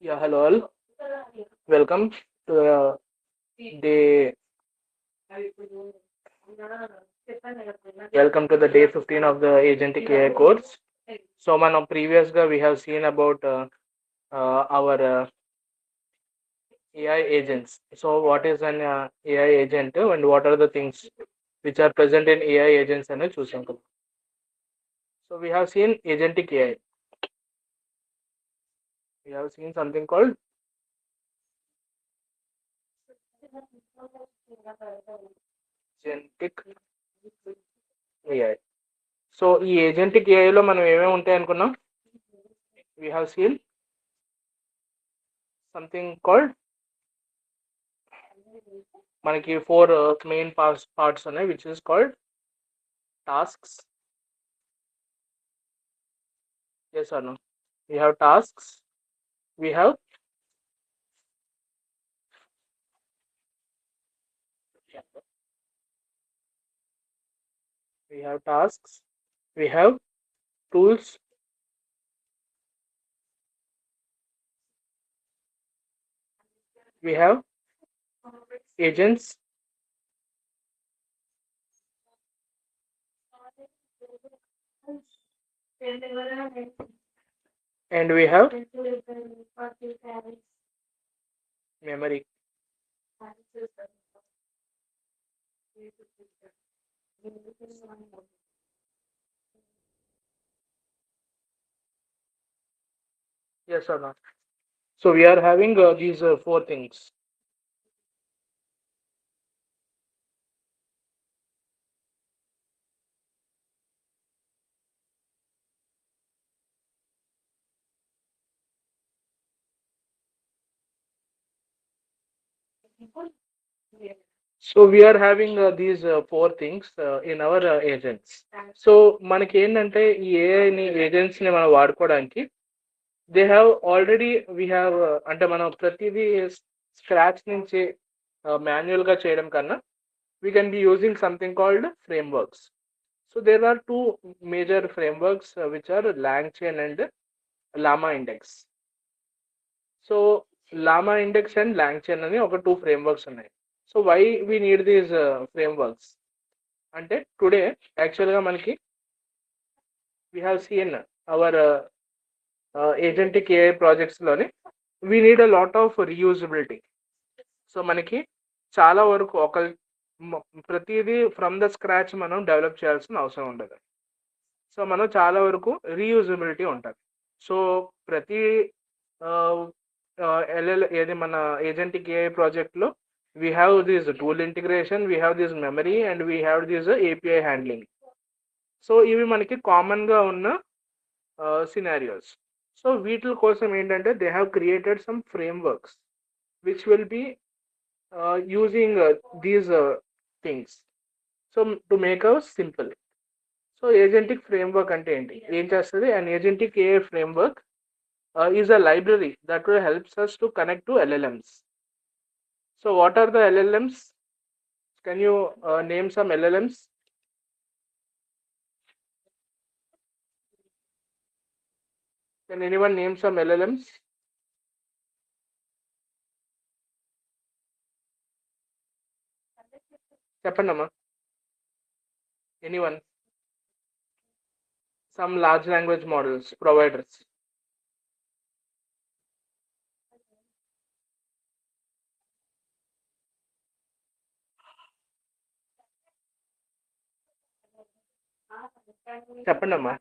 Yeah, hello all. Welcome to day. Welcome to the day 15 of the Agentic AI course. So, man, previously we have seen about our AI agents. So, what is an AI agent and what are the things which are present in AI agents and choosing. So, we have seen Agentic AI. We have seen something called Agentic AI. So ఈ agentic ఏఐలో మనం ఏమేమి ఉంటాయి అనుకున్నాం we have seen something called మనకి four main parts ఉన్నాయి which is called tasks yes or no we have tasks we have tasks we have tools we have agents and we have memory. Yes or not? So we are having these four things. So we are having these four things in our agents. So మనకి ఏంటంటే ఈ ఏఐని agents ని మనం వాడుకోవడానికి they have already we have అంటే మనం ప్రతిదీ స్క్రాచ్ నుంచి మాన్యువల్ గా చేయడం కన్నా we can be using something called frameworks. So there are two major frameworks which are LangChain and LlamaIndex. So LlamaIndex and LangChain అని ఒక two frameworks ఉన్నాయి. So why we need these frameworks అంటే today యాక్చువల్గా మనకి we have seen our agentic AI ప్రాజెక్ట్స్లోని we need a lot of reusability. So మనకి చాలా వరకు ప్రతిదీ ఫ్రమ్ ద స్క్రాచ్ మనం డెవలప్ చేయాల్సిన అవసరం ఉండదు. సో మనం చాలా వరకు రీయూజబిలిటీ ఉంటుంది. సో ప్రతి ఏది మన ఏజెంటిక్ ఏఐ ప్రాజెక్ట్లో we have this tool integration, we have this memory and we have this API handling. So ఇవి మనకి కామన్గా ఉన్న సినారియోస్. సో వీటి కోసం ఏంటంటే they have created some frame works which will be using these things so to make hours simple. So agentic frame work అంటే ఏంటి, ఏం చేస్తుంది? And agentic AI frame work is a library that will helps us to connect to LLMs. So what are the LLMs? Can you name some LLMs? Can anyone name some LLMs? చెప్పండమ్మా. Anyone? Some large language models providers. చెప్పండమ్మా.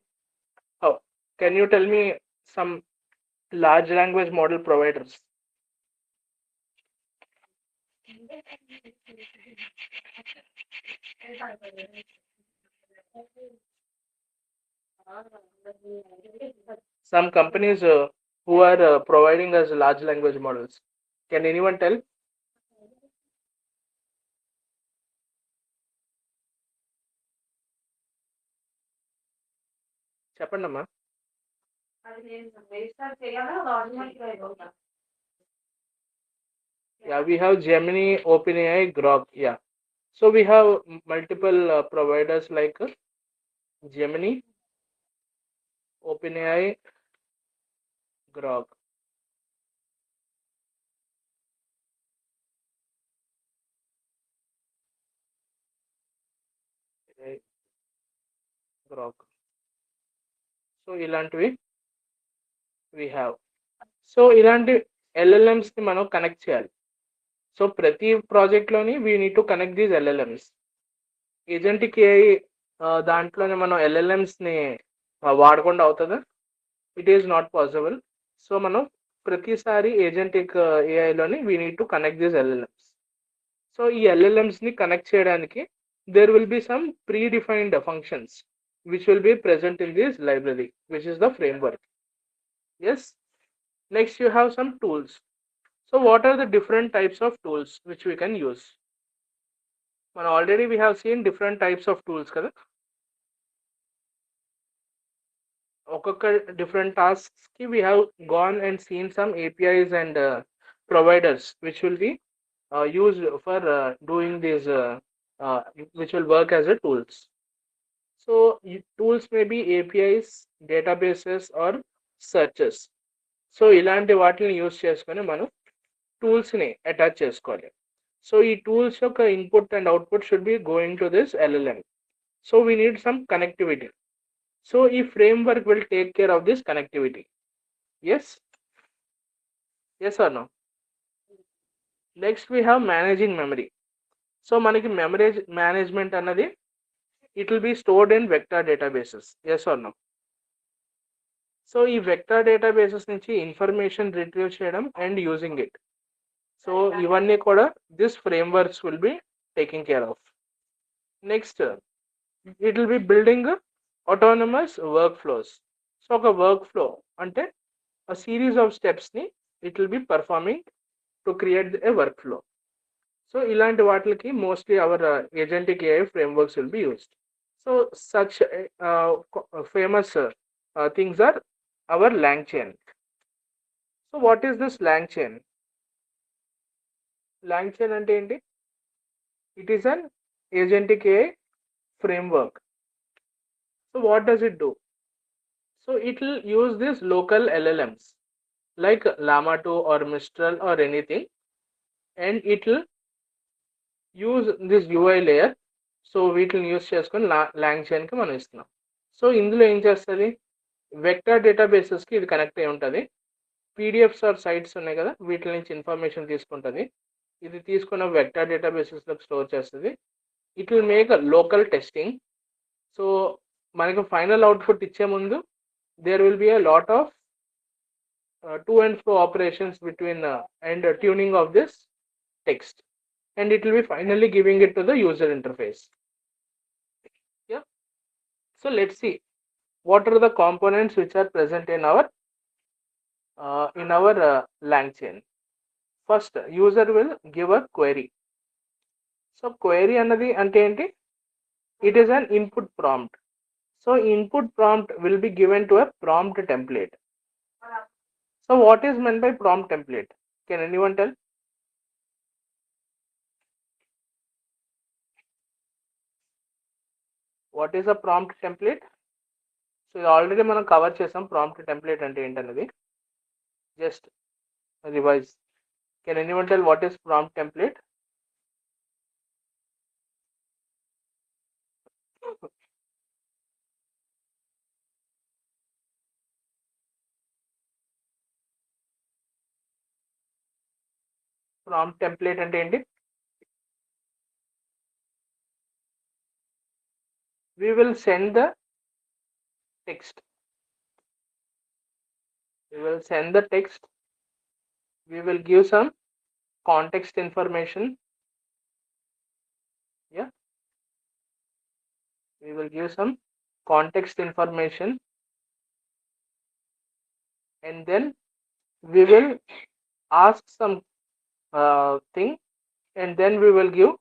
Oh, can you tell me some large language model providers? Some companies who are providing us large language models. Can anyone tell? చెప్పండమ్మా. Yeah, we have Gemini, OpenAI, Grok. Yeah. So we have multiple providers like Gemini, OpenAI, Grok. Crack. So ఇలాంటివి we have. So ఇలాంటి LLMs ని మనం connect చేయాలి. So ప్రతి project లోని we need to connect these LLMs. Agentic AI దాంట్లోనే మనం LLMs ని వాడకుండా అవుతుందా? It is not possible. So మనం ప్రతిసారి ఏజెంటిక్ ఏఐలోని we need to connect these LLMs. So ఈ LLMs ని కనెక్ట్ చేయడానికి there will be some predefined functions which will be present in this library, which is the framework. Yes. Next you have some tools. So what are the different types of tools which we can use? Well, already we have seen different types of tools kada. ఒక్కొక్క different tasks ki we have gone and seen some APIs and providers which will be used for doing these which will work as a tools. So tools may be APIs, databases or searches. So ఇలాంటి వాటిని use చేసుకొని మనం టూల్స్ని attach చేసుకోవాలి. So ఈ tools యొక్క input and output should be going to this LLM. So we need some connectivity. So ఈ framework will take care of this connectivity. Yes or no? Next we have managing memory. So మనకి memory management అన్నది it will be stored in vector databases. Yes or no? So ఈ vector databases నుంచి information retrieve చేయడం and using it. So ఇవన్నీ కూడా this frame works will be taking care of. Next it will B building autonomous work flows. So ఒక work flow అంటే a series of steps ni it will be performing to create a workflow. So ilanti vatliki mostly our agentic AI frameworks will be used. So such famous things are our LangChain. So what is this LangChain? LangChain ante enti? It is an agentic AI framework. So what does it do? So it will use these local LLMs like Llama 2 or Mistral or anything, and it will use this UI layer. So we will use చేసుకొని LangChain కి మనం ఇస్తున్నాం. So ఇందులో ఏం చేస్తుంది, vector డేటాబేసెస్కి ఇది connect అయి ఉంటుంది. పీడిఎఫ్స్ ఆర్ సైట్స్ ఉన్నాయి కదా, వీటి నుంచి ఇన్ఫర్మేషన్ తీసుకుంటుంది. ఇది తీసుకున్న వెక్టర్ డేటాబేసెస్లో స్టోర్ చేస్తుంది. It will make local testing. So మనకు ఫైనల్ అవుట్పుట్ ఇచ్చే ముందు there will be a lot of to and fro operations between and tuning of this text, and it will be finally giving it to the user interface. Yeah. So let's see what are the components which are present in our LangChain. First, user will give a query. So query anadi ante enti? It is an input prompt. So input prompt will be given to a prompt template. So what is meant by prompt template? Can anyone tell? What is a prompt template? So already మనం cover చేసాం prompt template అంటే ఏంటన్నది. Just revise. Can anyone tell what is prompt template? Prompt template అంటే ఏంటి? We will send the text. We will send the text. We will give some context information. Yeah. We will give some context information, and then we will ask some thing, and then we will give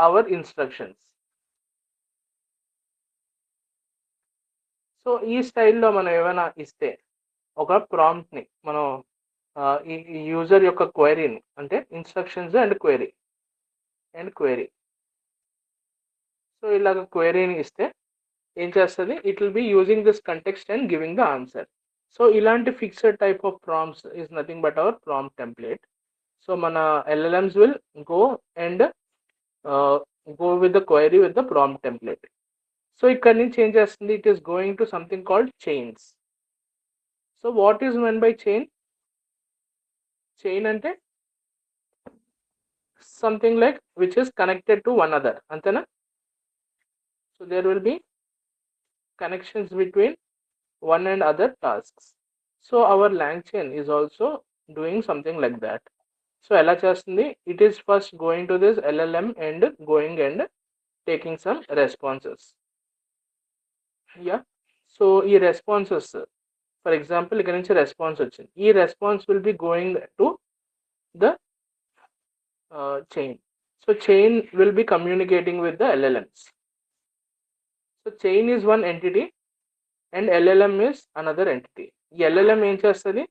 our instructions. So ఈ స్టైల్లో మనం ఏమైనా ఇస్తే ఒక ప్రాంప్ట్ని మనం ఈ user యొక్క క్వైరీని అంటే ఇన్స్ట్రక్షన్స్ అండ్ క్వైరీ సో ఇలాగ క్వైరీని ఇస్తే ఏం చేస్తుంది, it will be using this context and giving the answer. So ఇలాంటి fixed type of prompts is nothing but our prompt template. So మన LLMs will go and go with the query with the prompt template. So ఇక్కడ నుంచి ఏం చేస్తుంది, it is going to something called chains. So what is men by chain? Chain అంటే something like which is connected to one other, antena. So there will be connections between one and other tasks. So our LangChain is also doing something like that. So ela chestundi, it is first going to this LLM and going and taking some responses. Yeah. So ee responses, for example ikkada nunchi response vachindi, ee response will be going to the chain. So chain will be communicating with the LLMs. So chain is one entity and LLM is another entity. ఈ LLM ఏం చేస్తుంది,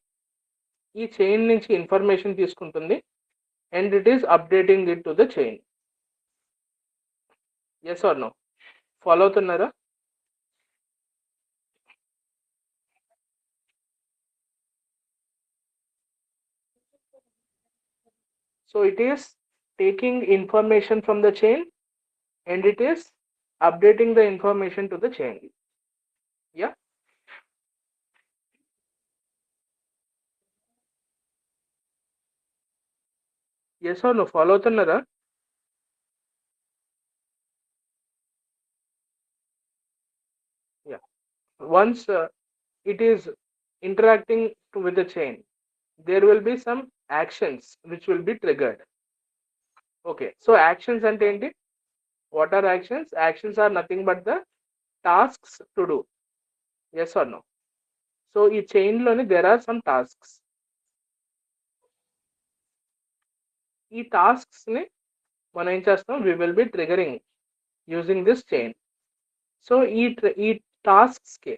ఈ chain నుంచి information తీసుకుంటుంది and it is updating it to the chain. Yes or no? Follow అవుతున్నారా? So it is taking information from the chain and it is updating the information to the chain. Yeah. Yes or no? Follow అవుతున్నారా? Yeah. Once it is interacting with the chain, there will be some actions which will be triggered. Okay. So actions ante enti? What are actions? Actions are nothing but the tasks to do. Yes or no? So ఈ chain లోని there are some tasks. ఈ tasks ని మనం ఏం చేస్తాం, we will be triggering using this chain. So ఈ tasks కి,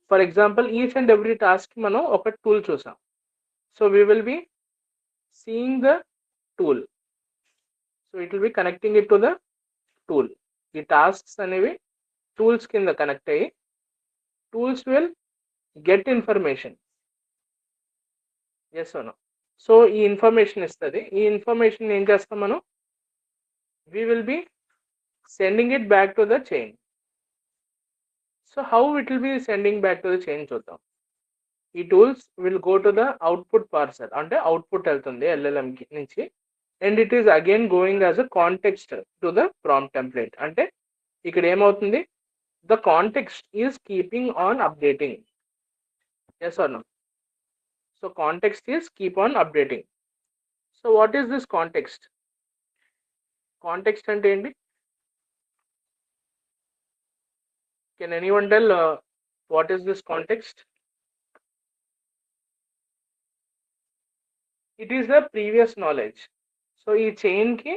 for example each and every task మనం ఒక tool చూసాం. So we will be seeing the tool. So it will be connecting it to the tool. ఈ tasks అనేవి tools కింద connect అయ్యి tools will get information. Yes or no? So ఈ information ఇస్తుంది. ఈ ఇన్ఫర్మేషన్ ఏం చేస్తాం మనం, we will be sending it back to the chain. So how it will be sending back to the chain చూద్దాం. ఈ tools will go to the output parser, అంటే output వెళ్తుంది LLM నుంచి, and it is again going as a context to the prompt template. అంటే ఇక్కడ ఏమవుతుంది, the context is keeping on updating. Yes or no? So context is keep on updating. So what is this context? Context అంటే ఏంటి? Can anyone tell what is this context? It is the previous knowledge. So ఈ chain కి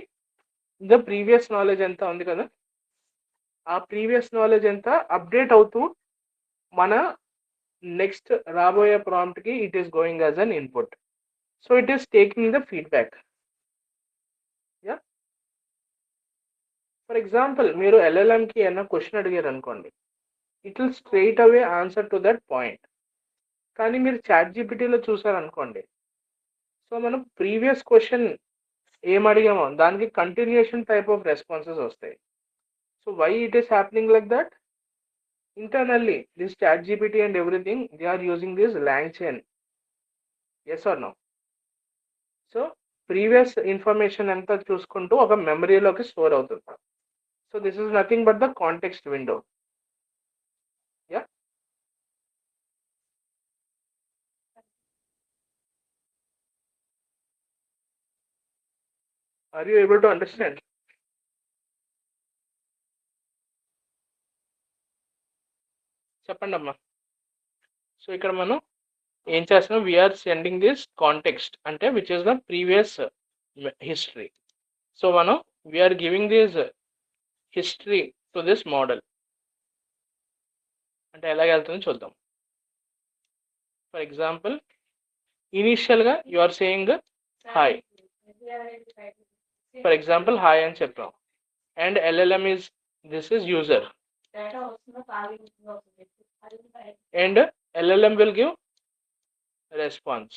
the previous knowledge ఎంత ఉంది కదా, ఆ previous knowledge ఎంత update అవుతూ మన నెక్స్ట్ రాబోయే ప్రాంప్ట్ కి it is going as an input. So it is taking the feedback. Yeah. For example మీరు LLM కి ఏమైనా క్వశ్చన్ అడిగారు అనుకోండి, it will straight away answer to that point. కానీ మీరు చాట్ జీపీటీలో చూసారు అనుకోండి, సో మనం ప్రీవియస్ క్వశ్చన్ ఏం అడిగామో దానికి కంటిన్యూషన్ టైప్ ఆఫ్ రెస్పాన్సెస్ వస్తాయి. So why it is happening like that? Internally this ChatGPT and everything they are using this LangChain. Yes or no? So previous information అంతా చూసుకుంటూ ఒక మెమరీలోకి store అవుతుంది. So this is nothing but the context window. Yeah. Are you able to understand? చెప్పండి అమ్మా. So ఇక్కడ మనం ఏం చేస్తున్నాం, వీఆర్ సెండింగ్ దిస్ కాంటెక్స్ట్ అంటే which is the previous history. So మనం we are giving this history to this model. అంటే ఎలాగ వెళ్తుందో చూద్దాం. ఫర్ ఎగ్జాంపుల్ ఇనీషియల్గా you are saying hi. For example hi అని చెప్పాం, and LLM is this is user, and LLM will give response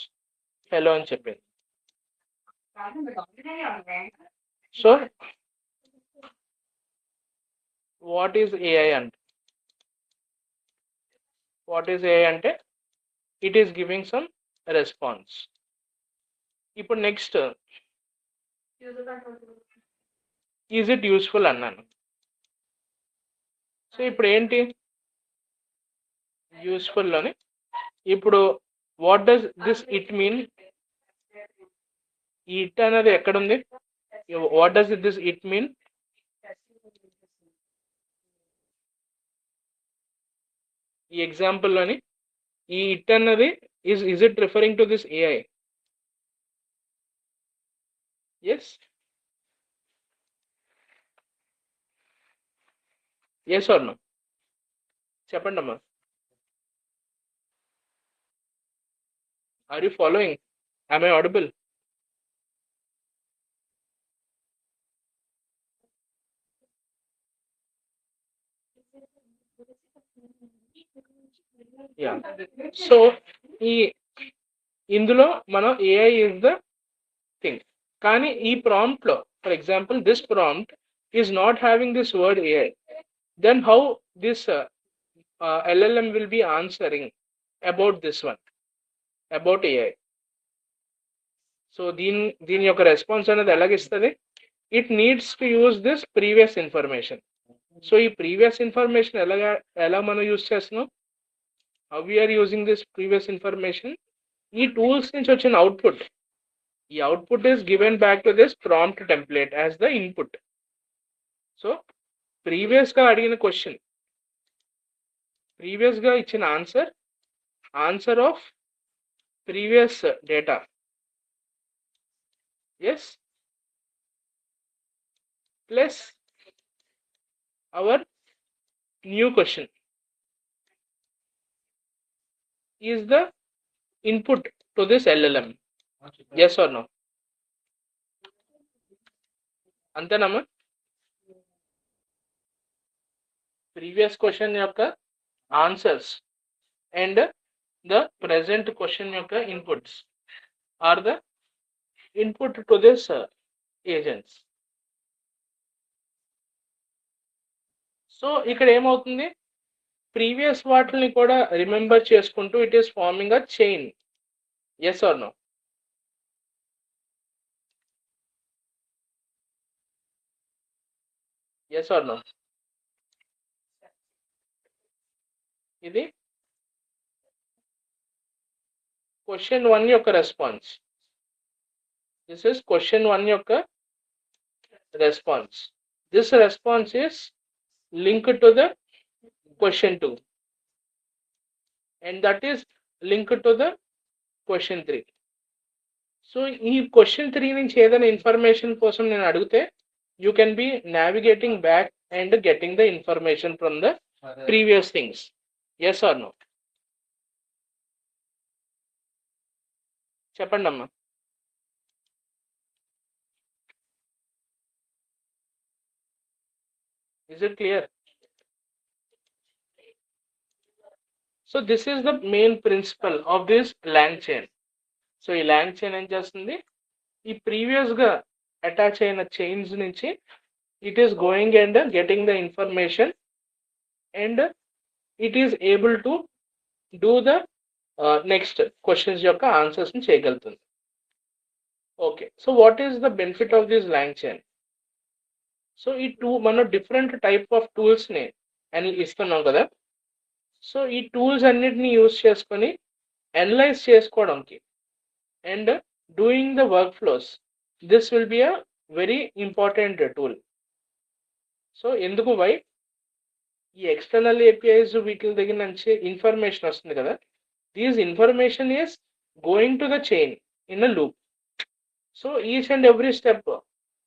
hello అని చెప్పింది. సో వాట్ ఈజ్ ఏఐ అంటే it is giving some response. ఇప్పుడు నెక్స్ట్ ఈజ్ ఇట్ యూస్ఫుల్ అన్నాను. So ఇప్పుడు ఏంటి useful అని, ఇప్పుడు what does this it mean? ఈ ఇట్ అనేది ఎక్కడుంది? What does this it mean? ఈ ఎగ్జాంపుల్లోని ఈ ఇట్ అన్నది is it referring to this AI? Yes yes or no? చెప్పండి అమ్మా. Are you following? Am I audible? Yeah. So ఈ ఇందులో మనం ఏఐ ఇస్ ద థింగ్, కానీ ఈ ప్రాంప్ట్ లో for example this prompt is not having this word AI, then how this LLM will be answering about this one, about AI? So దీని యొక్క response అనేది ఎలాగిస్తుంది? It needs to use this previous information. So ఈ previous information ఎలా మనం use చేస్తున్నాం? How we are using this previous information? ఈ tools నుంచి వచ్చిన అవుట్పుట్, ఈ output is given back to this prompt template as the input. So ప్రీవియస్గా అడిగిన క్వశ్చన్, ప్రీవియస్గా ఇచ్చిన answer of previous data, yes, plus our new question is the input to this LLM. Yes or no? అంతేనమ్మా? Previous question యొక్క answers and the present question యొక్క ఇన్పుట్స్ are the input to this agents. So ఇక్కడ ఏమవుతుంది? Previous వాటిని కూడా remember చేసుకుంటూ it is forming a chain. Yes or no? Yes or no? ఇది క్వశ్చన్ 1 యొక్క రెస్పాన్స్. దిస్ ఇస్ క్వశ్చన్ 1 యొక్క response. This response is linked to the question 2 and that is linked to the question 3. So ఈ question 3 నుంచి ఏదైనా information కోసం నేను అడిగితే you can be navigating back and getting the information from the previous things. Yes or no? చెప్పండి అమ్మా. Is it clear? So this is the main principle of this LangChain. So ఈ LangChain ఏం చేస్తుంది? ఈ ప్రీవియస్గా attach అయిన chains నుంచి it is going and getting the information and it is able to do the next questions యొక్క ఆన్సర్స్ని చేయగలుగుతుంది. Okay, so what is the benefit of this LangChain? So ఈ మనం డిఫరెంట్ టైప్ ఆఫ్ టూల్స్ని అని ఇస్తున్నాం కదా. So ఈ tools అన్నిటిని యూజ్ చేసుకొని అనలైజ్ చేసుకోవడానికి and doing the work flows, this will be a very important tool. So ఎందుకు వై? ఈ ఎక్స్టర్నల్ ఏపీఐస్ వీటి దగ్గర నుంచి ఇన్ఫర్మేషన్ వస్తుంది కదా, these information is going to the chain in a loop. So each and every step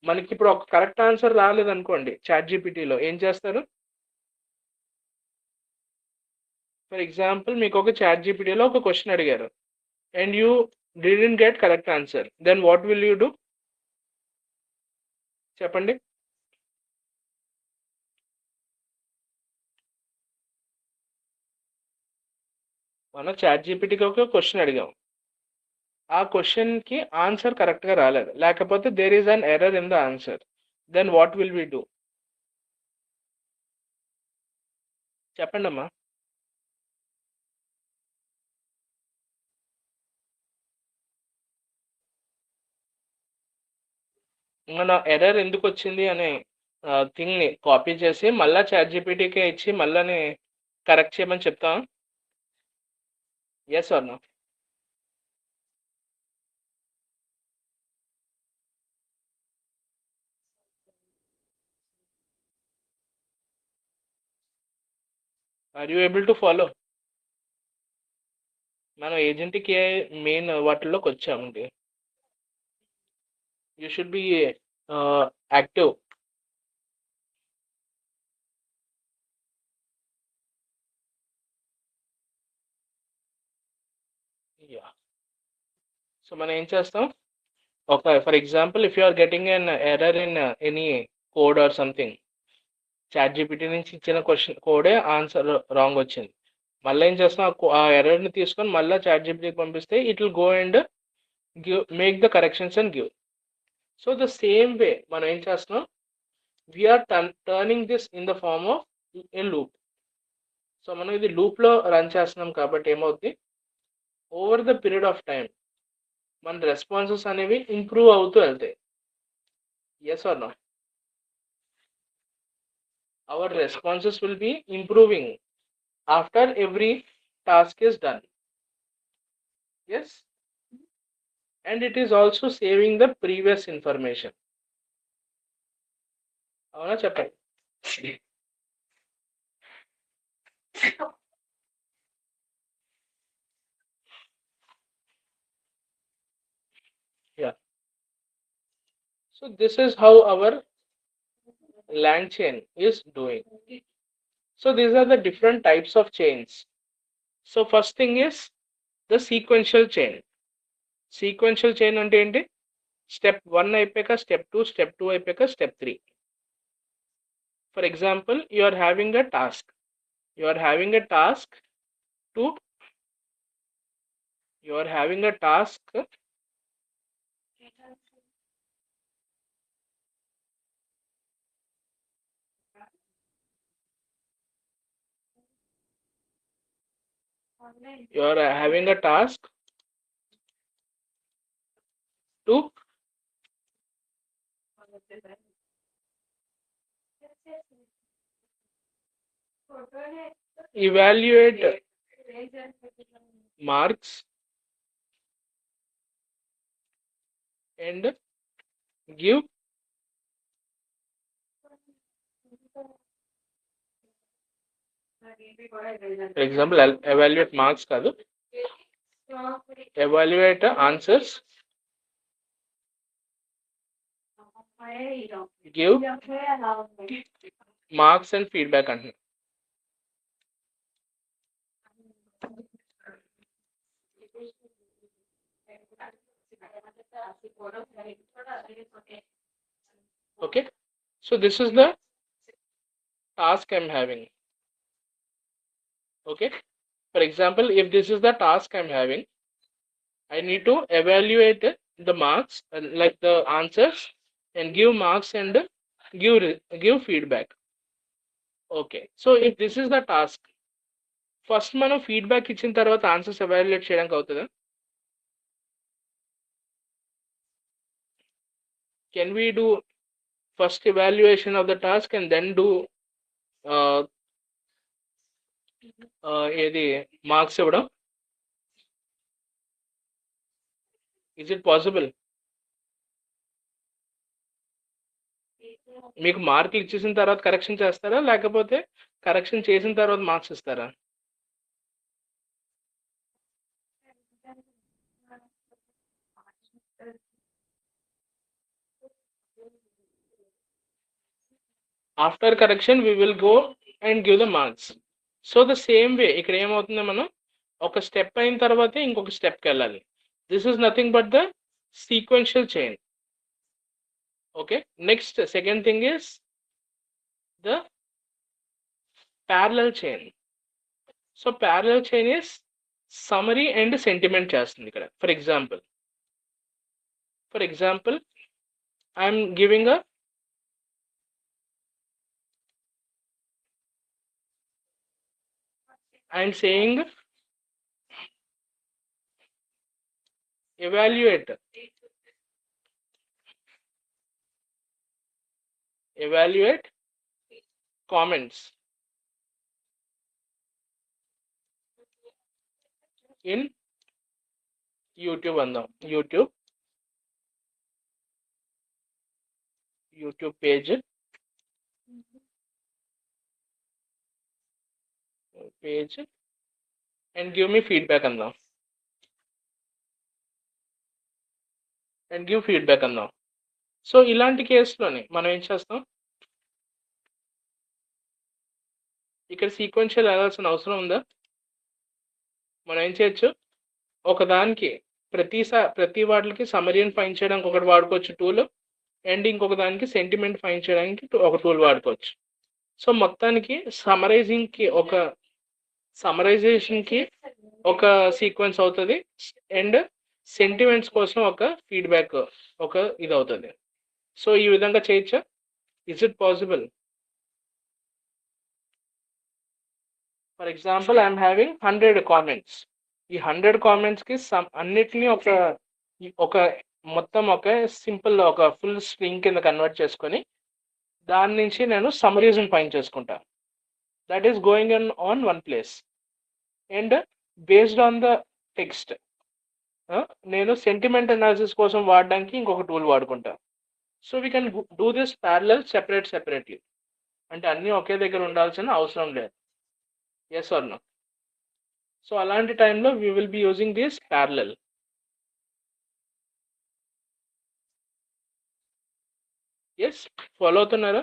మనకి ఇప్పుడు ఒక కరెక్ట్ ఆన్సర్ రాలేదనుకోండి, ChatGPTలో ఏం చేస్తారు? ఫర్ ఎగ్జాంపుల్ మీకు ఒక ChatGPTలో ఒక క్వశ్చన్ అడిగారు and you didn't get correct answer, then what will you do? చెప్పండి. మనం ChatGPTకి ఒక క్వశ్చన్ అడిగాం, ఆ క్వశ్చన్కి ఆన్సర్ కరెక్ట్గా రాలేదు, లేకపోతే there is an error in the answer, then what will we do? చెప్పండి అమ్మా. మన ఎర్రర్ ఎందుకు వచ్చింది అనే థింగ్ని కాపీ చేసి మళ్ళీ చాట్ జీపీటీకి ఇచ్చి మళ్ళీ కరెక్ట్ చేయమని చెప్తాం. Yes or no? Are you able to follow? మనం ఏజెంట్కి మెయిన్ వాటిల్లోకి వచ్చామండి. You should be active. Yeah. So మనం ఏం చేస్తాం, ఒక for example if you are getting an error in any code or something, ChatGPT నుంచి ఇచ్చిన క్వశ్చన్ కోడే ఆన్సర్ రాంగ్ వచ్చింది, మళ్ళీ ఏం చేస్తాం, ఆ ఎర్రర్ని తీసుకొని మళ్ళీ చాట్ జీపీటీకి పంపిస్తే it will go and give make the corrections and give. So the same way మనం ఏం చేస్తున్నాం, we are turning this in the form of a loop. సో మనం ఇది లూప్లో రన్ చేస్తున్నాం కాబట్టి ఏమవుతుంది, over the period of time మన రెస్పాన్సెస్ అనేవి ఇంప్రూవ్ అవుతూ వెళ్తాయి. Yes or no? Our responses will be improving after every task is done. Yes, and it is also saving the previous information. అవునా చెప్పండి. Yeah. So this is how our land chain is doing. So these are the different types of chains. So first thing is the sequential chain. Sequential chain అంటే ఏంటి, step 1 అయిపోయాక step 2, step 2 అయిపోయాక step 3. For example you are having a task, you are having a task to you are having a task you are having a task to evaluate marks and give, for example, evaluate marks కాదు, evaluate answers, give marks and feedback అంటున్నా. Okay, so this is the task I'm having. Okay, for example, if this is the task I'm having, I need to evaluate the marks, like the answers, and give marks and give feedback. Okay, so if this is the task, first మనం feedback ఇచ్చిన తర్వాత answers evaluate చేయడానికి అవుతుందా? Can we do first evaluation of the task and then do ఏది marks ఇవ్వడం? Is it possible? మీకు మార్కులు ఇచ్చేసిన తర్వాత కరెక్షన్ చేస్తారా, లేకపోతే కరెక్షన్ చేసిన తర్వాత మార్క్స్ ఇస్తారా? After correction we will go and give the marks. So the same way ఇక్కడ ఏమవుతుంది, మనం ఒక స్టెప్ అయిన తర్వాతే ఇంకొక స్టెప్కి వెళ్ళాలి. This is nothing but the sequential chain. Okay, next second thing is the parallel chain. So parallel chain is summary and sentiment చేస్తుంది ఇక్కడ. For example, I am giving a I'm saying evaluate comments in YouTube andam. YouTube page and give me feedback andam. And give feedback andam. So ఇలాంటి కేసులోనే మనం ఏం చేస్తాం, ఇక్కడ sequential వెళ్ళాల్సిన అవసరం ఉందా? మనం ఏం చేయొచ్చు, ఒకదానికి ప్రతి వాటికి సమరీని ఫైండ్ చేయడానికి ఒకటి వాడుకోవచ్చు టూల్, అండ్ ఇంకొక దానికి సెంటిమెంట్ ఫైండ్ చేయడానికి ఒక టూల్ వాడుకోవచ్చు. సో మొత్తానికి సమరైజేషన్కి ఒక సీక్వెన్స్ అవుతుంది, అండ్ సెంటిమెంట్స్ కోసం ఒక ఫీడ్బ్యాక్ ఒక ఇది అవుతుంది. సో ఈ విధంగా చేయొచ్చా? Is it possible? For example I'm having 100 comments. ఈ 100 కామెంట్స్కి అన్నిటినీ ఒక మొత్తం ఒక సింపుల్ ఒక ఫుల్ స్ట్రింగ్ కింద కన్వర్ట్ చేసుకొని దాని నుంచి నేను సమ్మరీజన్ ఫైండ్ చేసుకుంటా. That is going on one place. And based on the text నేను సెంటిమెంట్ అనాలిసిస్ కోసం వాడడానికి ఇంకొక టూల్ వాడుకుంటా. So we can do this parallel separately. అంటే అన్నీ ఒకే దగ్గర ఉండాల్సిన అవసరం లేదు. Yes or no? సో అలాంటి టైంలో we will be using this parallel. Yes, follow అవుతున్నారా?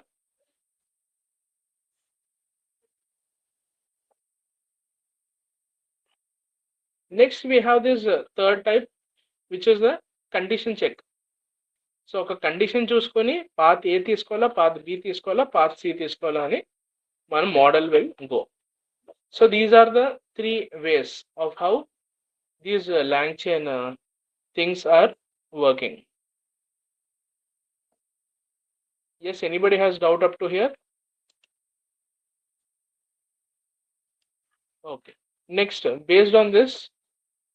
Next we have this third type, which is the condition check. So ఒక కండిషన్ చూసుకొని పాత్ ఏ తీసుకోవాలా, పాత్ బి తీసుకోవాలా, పాత్ సి తీసుకోవాలా అని మనం model will go. So these are the 3 ways of how these LangChain things are working. Yes, anybody has doubt up to here? Okay. Next, based on this,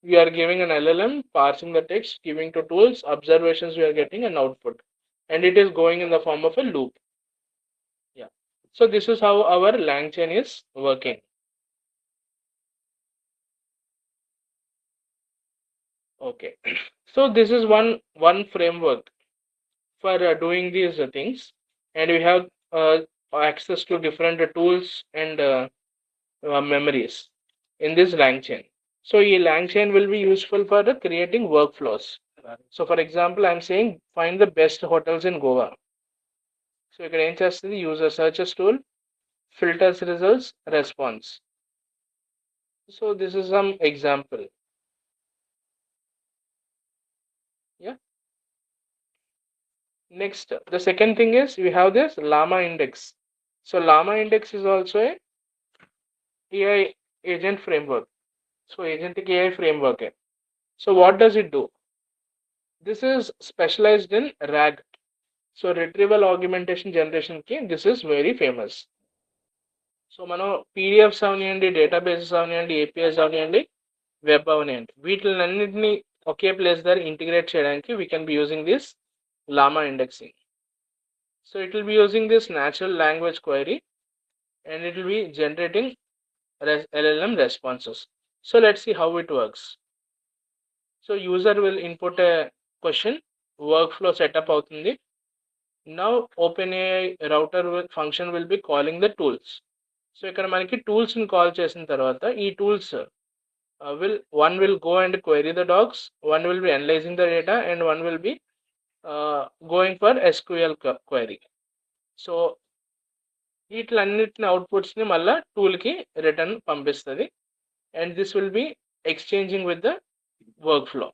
we are giving an LLM, parsing the text, giving to tools, observations we are getting, an output. And it is going in the form of a loop. Yeah. So this is how our LangChain is working. Okay. So this is one framework for doing these things. And we have access to different tools and memories in this LangChain. So a LangChain will be useful for creating workflows. So for example, I'm saying find the best hotels in Goa. So you can enter the user searches tool, filters results, response. So this is some example. Yeah. Next, the second thing is we have this Llama Index. So Llama Index is also a AI agent framework. So agentic AI framework. So what does it do? This is specialized in RAG. So retrieval augmentation generation ki this is very famous. So మనం PDFs అవనియండి, databases అవనియండి, APIs అవనియండి, web అవనియండి, వీటిలన్నింటినీ ఒకే place దగ్గర integrate చేయడానికి we can be using this Llama indexing. So it will be using this natural language query and it will be generating LLM responses. So let's see how it works. So user will input a question, workflow setup అవుతుంది. Now OpenAI router function will be calling the tools. So ఇక్కడ మనకి tools ని call చేసిన తర్వాత ఈ tools one will go and query the docs, one will be analyzing the data, and one will be going for SQL query. So వీటిలన్నిటిని outputs ని మళ్ళీ tool కి రిటర్న్ పంపిస్తుంది, and this will be exchanging with the workflow.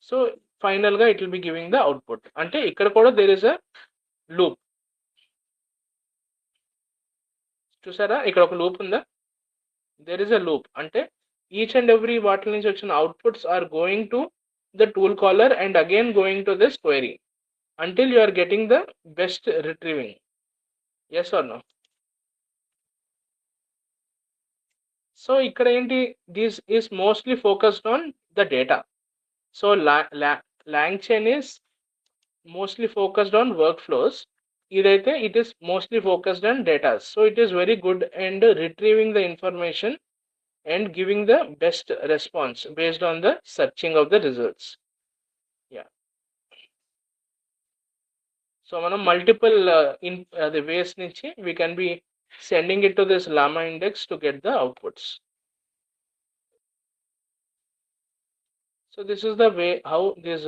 So final గా it will be giving the output. అంటే ఇక్కడ కూడా there is a loop. చూసారా, ఇక్కడ ఒక లూప్ ఉందా? There is a loop. అంటే ఈచ్ అండ్ ఎవ్రీ వాటి నుంచి వచ్చిన outputs are going to the tool caller and again going to this query until you are getting the best retrieving. Yes or no? So ఇక్కడ ఏంటి, this is mostly focused on the data. So LangChain is mostly focused on workflows. ఇదైతే it is mostly focused on data. So it is very good and retrieving the information and giving the best response based on the searching of the results. Yeah. So మనం multiple the ways నుంచి we can be sending it to this Llama index to get the outputs. So this is the way how these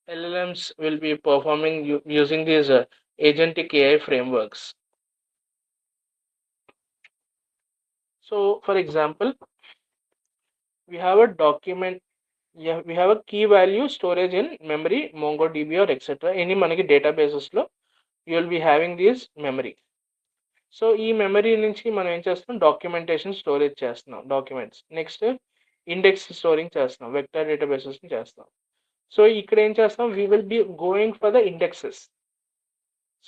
LLMs will be performing using these agentic AI frameworks. So for example, we have a document, yeah, we have a key value storage in memory, MongoDB or etc. Any మనకి databases లో you will be having this memory. So ఈ memory నుంచి మనం ఏం చేస్తున్నాం, documentation storage చేస్తున్నాం, documents. Next index storing చేస్తున్నాం, vector databases చేస్తాం. సో ఇక్కడ ఏం చేస్తాం, we will be going for the indexes.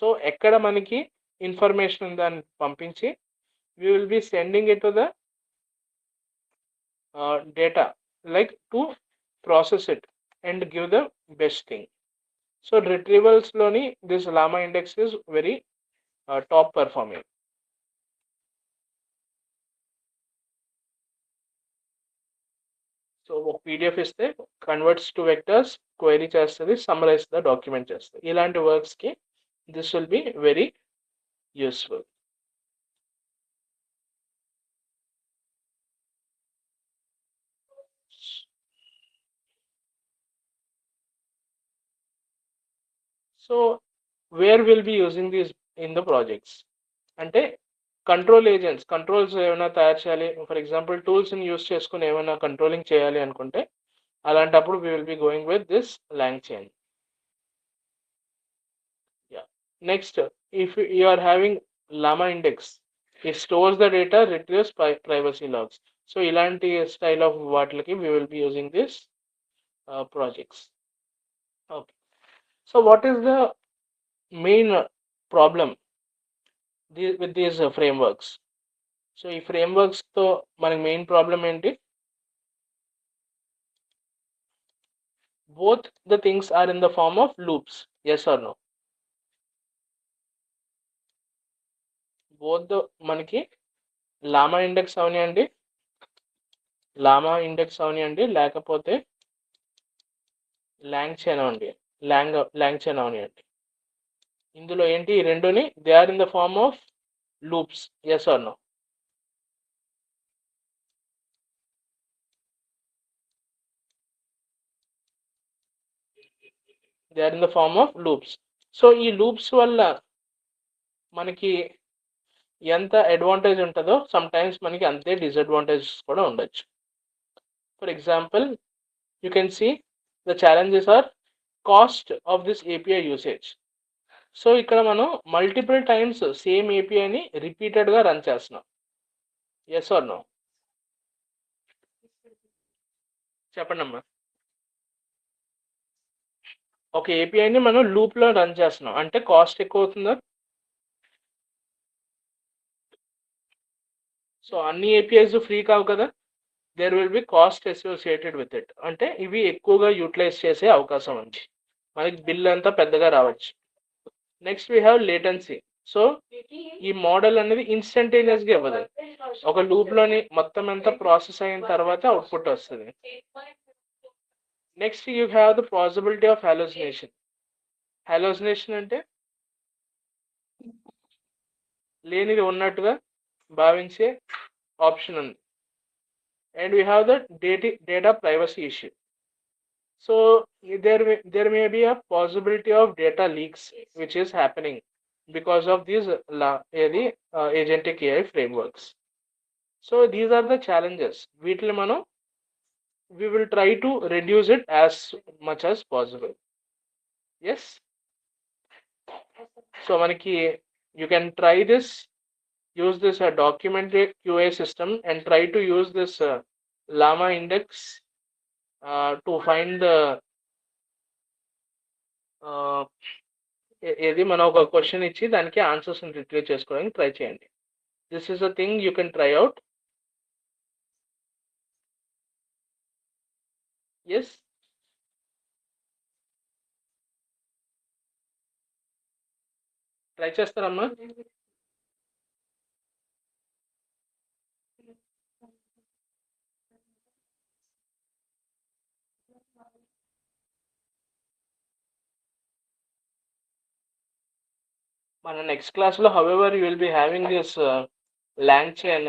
So ఎక్కడ మనకి ఇన్ఫర్మేషన్ ఉందని పంపించి we will be sending it to the data, like to process it and give the best thing. So retrievals loni this Llama index is very top performing. So PDF ఇస్తే converts to vectors, query చేస్తుంది, summarise the document చేస్తుంది. ఇలాంటి works కి this will be very useful. So where will be using these in the projects అంటే control agents, controls ఏమైనా తయారు చేయాలి, for example టూల్స్ని use చేసుకుని ఏమైనా కంట్రోలింగ్ చేయాలి అనుకుంటే అలాంటప్పుడు we will be going with this LangChain. Yeah. Next, if you are having Llama index, it stores the data, retrieves privacy logs. So ilanti style of vatlaki we will be using this projects. Okay. So what is the main problem with these frameworks? So ఈ frameworks తో మనకి main problem ఏంటి? Both the things are in the form of loops. Yes or no? Both the మనకి లామా index అవనియండి, లామా index అవనియండి, లేకపోతే LangChain అవండి, LangChain అవనియండి, ఇందులో ఏంటి ఈ రెండుని they are in the form of loops. Yes or no? They are in the form of loops. So ఈ loops వల్ల మనకి ఎంత అడ్వాంటేజ్ ఉంటుందో సమ్ టైమ్స్ మనకి అంతే డిసడ్వాంటేజెస్ కూడా ఉండొచ్చు. For example you can see the challenges are cost of this API usage. So ఇక్కడ మనం మల్టిపుల్ టైమ్స్ సేమ్ ఏపీఐని రిపీటెడ్గా రన్ చేస్తున్నాం. Yes or no? చెప్పండి అమ్మా. ఒక ఏపీఐని మనం లూప్లో రన్ చేస్తున్నాం అంటే కాస్ట్ ఎక్కువ అవుతుందా? సో అన్ని ఏపీఐస్ ఫ్రీ కావు కదా, there will be cost associated with it. అంటే ఇవి ఎక్కువగా యూటిలైజ్ చేసే అవకాశం ఉంది, మనకి బిల్ అంతా పెద్దగా రావచ్చు. Next we have latency. So ఈ మోడల్ అనేది ఇన్స్టంటేనియస్గా ఇవ్వదు, ఒక లూప్లోని మొత్తం అంతా ప్రాసెస్ అయిన తర్వాత అవుట్పుట్ వస్తుంది. Next you have the possibility of hallucination. Hallucination అంటే లేనిది ఉన్నట్టుగా భావించే ఆప్షన్ ఉంది. And we have the data privacy issue. So there may be a possibility of data leaks which is happening because of these agentic AI frameworks. So these are the challenges. వీటిని మనం we will try to reduce it as much as possible. Yes. So మనకి you can try this, use this document QA system and try to use this Llama index to find the ఏది మనం ఒక question ఇచ్చి దానికి answers retrieve చేసుకోవడానికి try చేయండి. This is a thing you can try out. Yes. Try చేస్తారమ్మా. మన next క్లాస్లో however you will be having this LangChain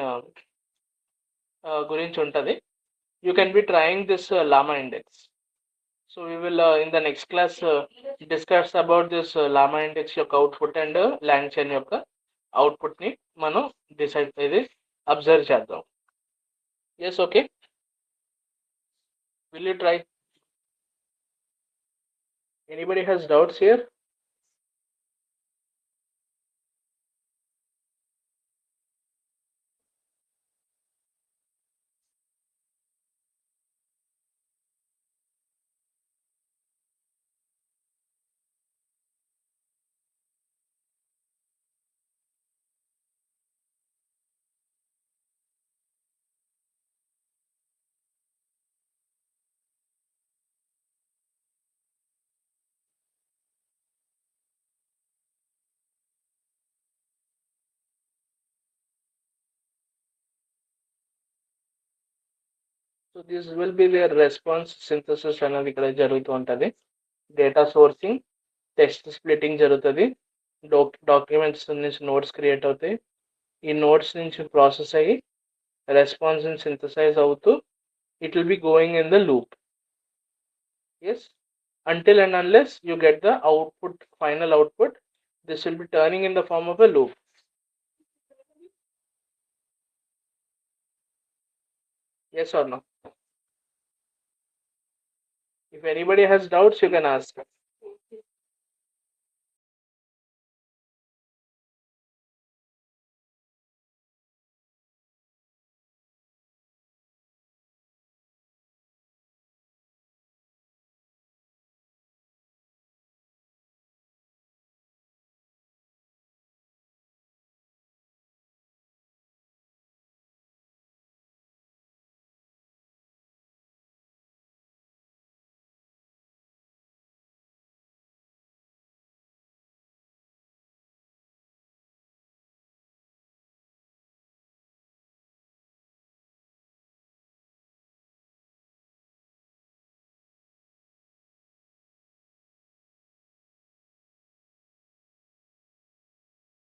గురించి ఉంటుంది. You can be trying this LlamaIndex. So we will in the next class discuss about this LlamaIndex యొక్క output and LangChain యొక్క అవుట్పుట్ని మనం decide ఇది observe చేద్దాం. Yes, okay. Will you try? Anybody has doubts here? So this will be where response synthesis అనేది ఇక్కడ జరుగుతూ ఉంటుంది. డేటా సోర్సింగ్, టెక్స్ట్ స్ప్లిట్టింగ్ జరుగుతుంది. డాక్యుమెంట్స్ నుంచి నోట్స్ క్రియేట్ అవుతాయి. ఈ నోట్స్ నుంచి ప్రాసెస్ అయ్యి రెస్పాన్స్ సింథసైజ్ అవుతూ it will be going in the loop. Yes, until and unless you get the output, final output, this will be turning in the form of a loop. Yes or no? If anybody has doubts, you can ask.